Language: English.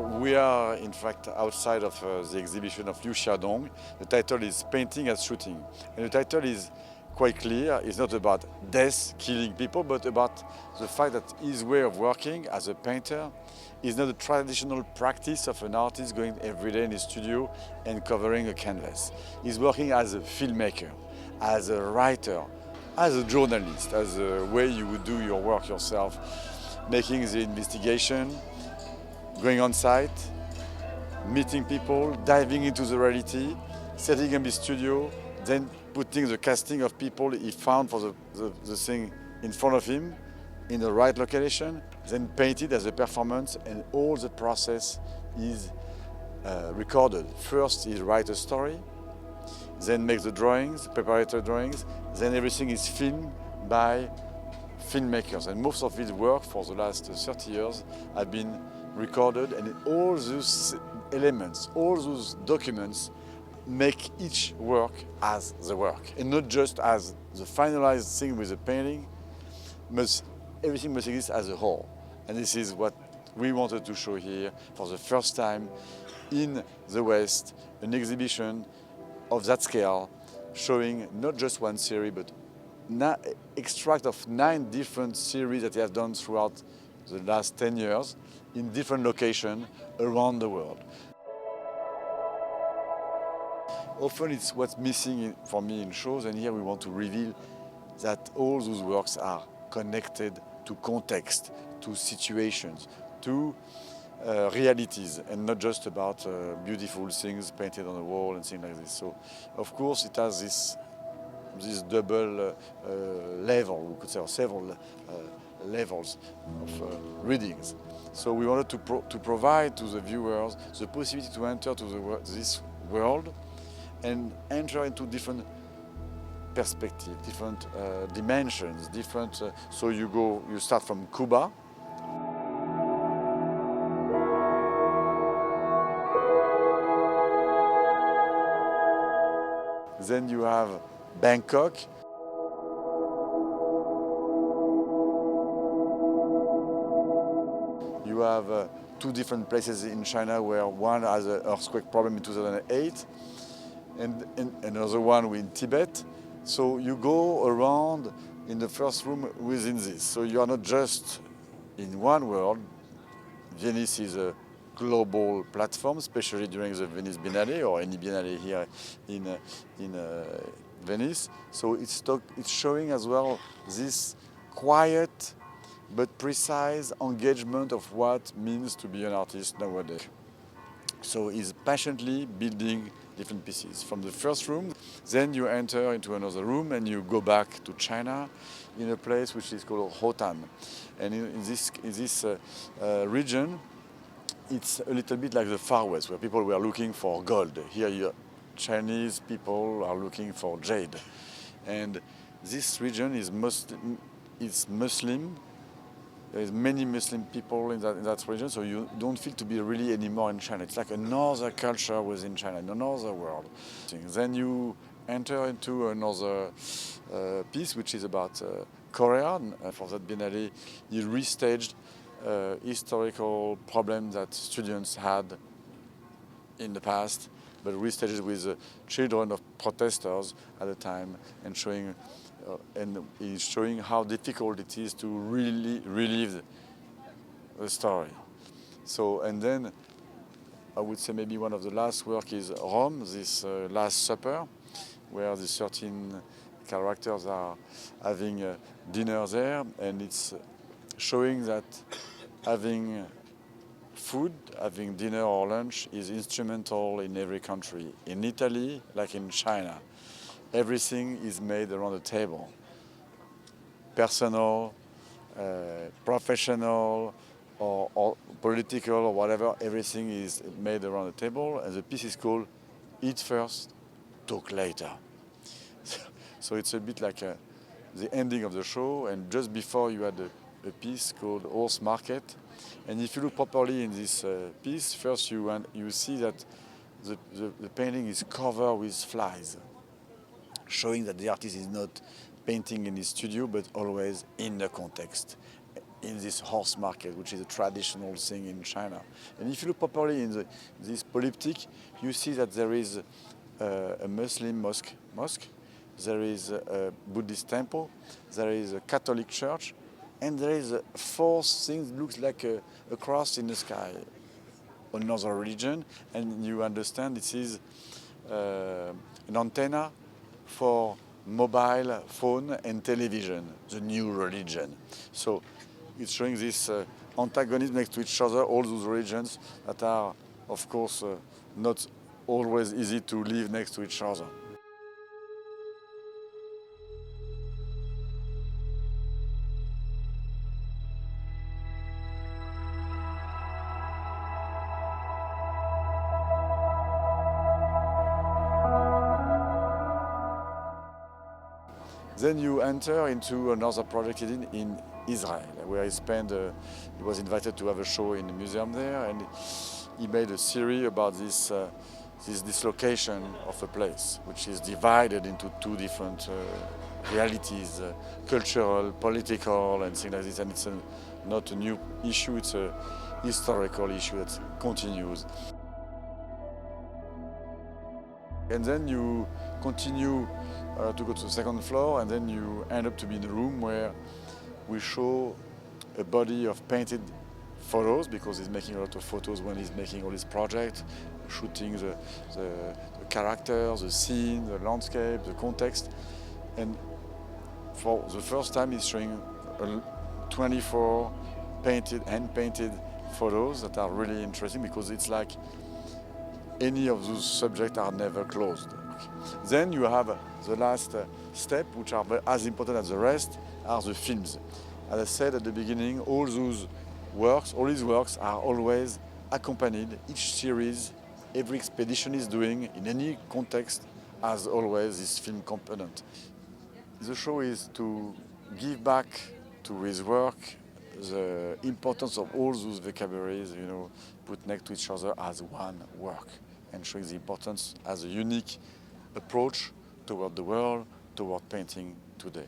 We are, in fact, outside of the exhibition of Liu Xiaodong. The title is Painting as Shooting. And the title is quite clear. It's not about death, killing people, but about the fact that his way of working as a painter is not a traditional practice of an artist going every day in his studio and covering a canvas. He's working as a filmmaker, as a writer, as a journalist, as a way you would do your work yourself, making the investigation, going on site, meeting people, diving into the reality, setting up his studio, then putting the casting of people he found for the thing in front of him in the right location, then painted as a performance, and all the process is recorded. First he writes a story, then makes the drawings, preparatory drawings, then everything is filmed by filmmakers. And most of his work for the last 30 years have been recorded, and all those elements, all those documents make each work as the work, and not just as the finalized thing with the painting. Everything must exist as a whole. And this is what we wanted to show here for the first time in the West, an exhibition of that scale, showing not just one series, but extract of 9 different series that he has done throughout the last 10 years in different locations around the world. Often it's what's missing for me in shows, and here we want to reveal that all those works are connected to context, to situations, to realities, and not just about beautiful things painted on the wall and things like this. So, of course, it has this double level, we could say, or several levels of readings. So we wanted to provide to the viewers the possibility to enter to this world and enter into different perspectives, different dimensions, different. So you start from Cuba. Then you have Bangkok. You have 2 different places in China where one has an earthquake problem in 2008 and another one in Tibet. So you go around in the first room within this. So you are not just in one world. Venice is a global platform, especially during the Venice Biennale or any Biennale here in Venice. So it's showing as well this quiet but precise engagement of what means to be an artist nowadays. So he's passionately building different pieces. From the first room, then you enter into another room and you go back to China in a place which is called Hotan. And in this region, it's a little bit like the Far West, where people were looking for gold. Here, Chinese people are looking for jade. And this region is Muslim. There is many Muslim people in that region, so you don't feel to be really anymore in China. It's like another culture within China, another world. Then you enter into another piece, which is about Korea. For that Biennale, he restaged historical problems that students had in the past, but restaged with children of protesters at the time, and he's showing how difficult it is to really relive the story. So, and then I would say maybe one of the last work is Rome, this Last Supper, where the 13 characters are having dinner there, and it's showing that having food, having dinner or lunch is instrumental in every country. In Italy, like in China, everything is made around the table. Personal, professional, or political, or whatever, everything is made around the table. And the piece is called Eat First, Talk Later. So it's a bit like the ending of the show, and just before you had a piece called Horse Market. And if you look properly in this piece, first you see that the painting is covered with flies, showing that the artist is not painting in his studio, but always in the context. in this horse market, which is a traditional thing in China. And if you look properly in this polyptych, you see that there is a Muslim mosque, there is a Buddhist temple, there is a Catholic church, and there is a fourth thing that looks like a cross in the sky, another religion, and you understand this is an antenna for mobile phone and television, the new religion. So it's showing this antagonism next to each other, all those religions that are, of course, not always easy to live next to each other. Then you enter into another project in Israel, where he was invited to have a show in the museum there, and he made a series about this dislocation of a place, which is divided into two different realities, cultural, political, and things like this. And it's not a new issue, it's a historical issue that continues. And then you continue to go to the second floor, and then you end up to be in a room where we show a body of painted photos, because he's making a lot of photos when he's making all his projects, shooting the characters, the scene, the landscape, the context. And for the first time he's showing 24 hand-painted photos that are really interesting, because it's like any of those subjects are never closed. Then you have the last step, which are as important as the rest, are the films. As I said at the beginning, all these works are always accompanied. Each series, every expedition is doing, in any context, has always this film component. The show is to give back to his work the importance of all those vocabularies, put next to each other as one work, and showing the importance as a unique approach toward the world, toward painting today.